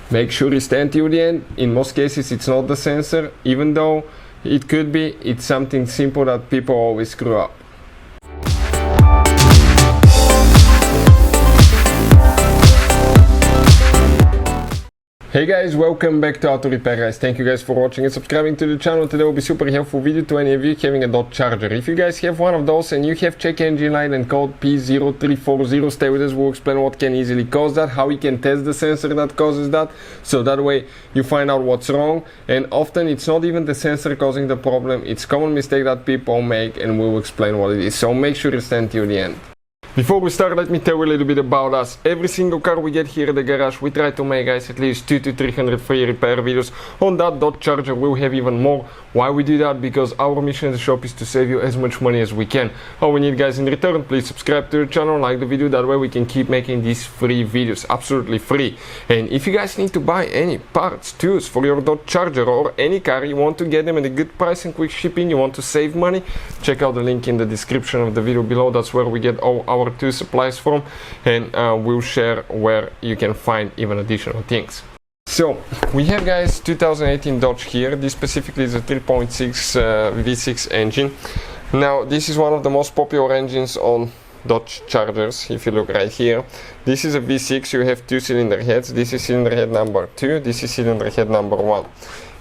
make sure you stay until the end. In most cases it's not the sensor, even though it could be. It's something simple that people always screw up. Hey guys, welcome back to Auto Repair Guys. Thank you guys for watching and subscribing to the channel. Today will be super helpful video to any of you having a Dodge Charger. If you guys have one of those and you have check engine light and code P0340, stay with us. We'll explain what can easily cause that, how we can test the sensor that causes that, so that way you find out what's wrong. And often it's not even the sensor causing the problem, it's a common mistake that people make, and we'll explain what it is. So make sure you stand till the end. Before we start, let me tell you a little bit about us. Every single car we get here at the garage, we try to make, guys, at least 200 to 300 free repair videos on that Dodge Charger. We'll have even more. Why we do that? Because our mission in the shop is to save you as much money as we can. All we need, guys, in return, please subscribe to the channel, like the video, that way we can keep making these free videos, absolutely free. And if you guys need to buy any parts, tools for your Dodge Charger or any car, you want to get them at a good price and quick shipping, you want to save money, check out the link in the description of the video below. That's where we get all our tool supplies from, and we'll share where you can find even additional things. So we have, guys, 2018 Dodge here. This specifically is a 3.6 V6 engine. Now this is one of the most popular engines on Dodge Chargers. If you look right here, this is a V6. You have two cylinder heads. This is cylinder head number 2, this is cylinder head number 1.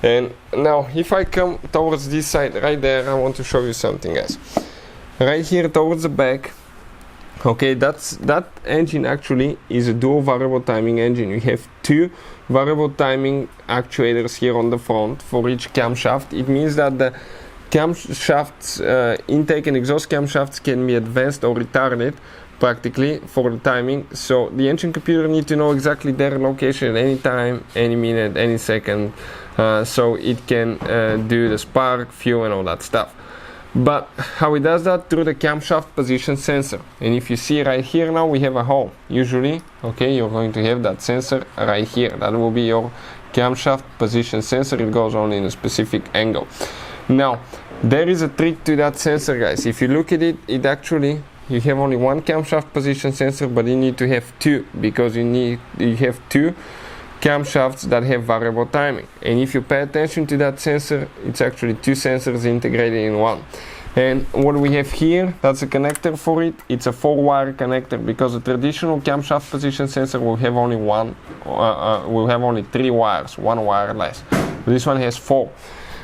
And now if I come towards this side right there, I want to show you something, guys. Right here towards the back, okay, that engine actually is a dual variable timing engine. You have two variable timing actuators here on the front for each camshaft. It means that the camshafts, intake and exhaust camshafts, can be advanced or retarded practically for the timing. So the engine computer needs to know exactly their location at any time, any minute, any second, so it can do the spark, fuel and all that stuff. But how it does that? Through the camshaft position sensor. And if you see right here, now we have a hole. Usually, okay, you're going to have that sensor right here. That will be your camshaft position sensor. It goes on in a specific angle. Now there is a trick to that sensor, guys. If you look at it, it actually, you have only one camshaft position sensor, but you need to have two, because you have two camshafts that have variable timing. And if you pay attention to that sensor, it's actually two sensors integrated in one. And what we have here, that's a connector for it. It's a 4-wire connector, because a traditional camshaft position sensor will have only will have only 3 wires, 1 wire less. This one has 4.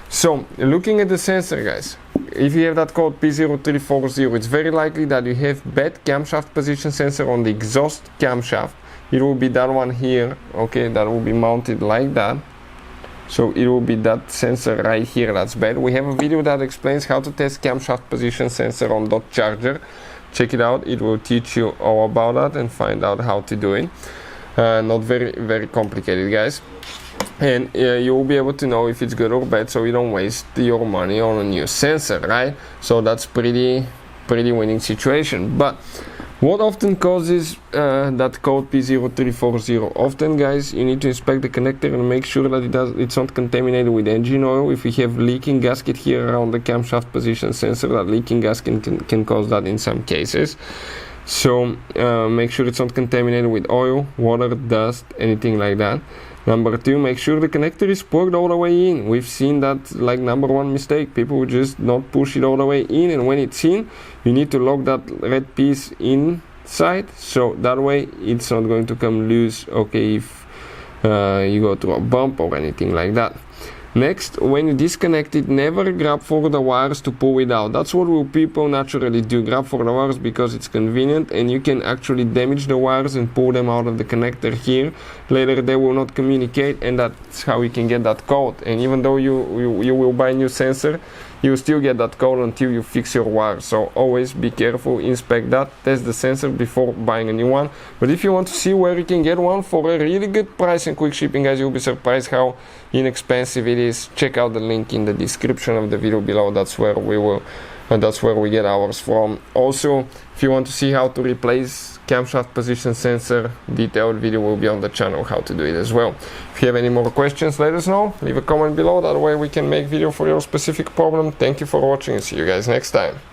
So looking at the sensor, guys, if you have that code P0340, it's very likely that you have bad camshaft position sensor on the exhaust camshaft. It will be that one here, okay, that will be mounted like that. So it will be that sensor right here that's bad. We have a video that explains how to test camshaft position sensor on Dodge Charger. Check it out, it will teach you all about that and find out how to do it. Not very complicated, guys. And you will be able to know if it's good or bad, so you don't waste your money on a new sensor, right? So that's pretty winning situation. But what often causes that code P0340? Often, guys, you need to inspect the connector and make sure that it's not contaminated with engine oil. If you have leaking gasket here around the camshaft position sensor, that leaking gasket can cause that in some cases. So make sure it's not contaminated with oil, water, dust, anything like that. Number 2, make sure the connector is plugged all the way in. We've seen that like number 1 mistake. People would just not push it all the way in, and when it's in, you need to lock that red piece inside, so that way it's not going to come loose, okay, if you go through a bump or anything like that. Next, when you disconnect it, never grab for the wires to pull it out. That's what people naturally do, grab for the wires, because it's convenient and you can actually damage the wires and pull them out of the connector here. Later they will not communicate, and that's how you can get that code. And even though you will buy a new sensor, you still get that code until you fix your wire. So always be careful, inspect that, test the sensor before buying a new one. But if you want to see where you can get one for a really good price and quick shipping, guys, you'll be surprised how inexpensive it is. Check out the link in the description of the video below. That's where we get ours from. Also, if you want to see how to replace camshaft position sensor, detailed video will be on the channel how to do it as well. If you have any more questions, let us know, leave a comment below, that way we can make video for your specific problem. Thank you for watching and see you guys next time.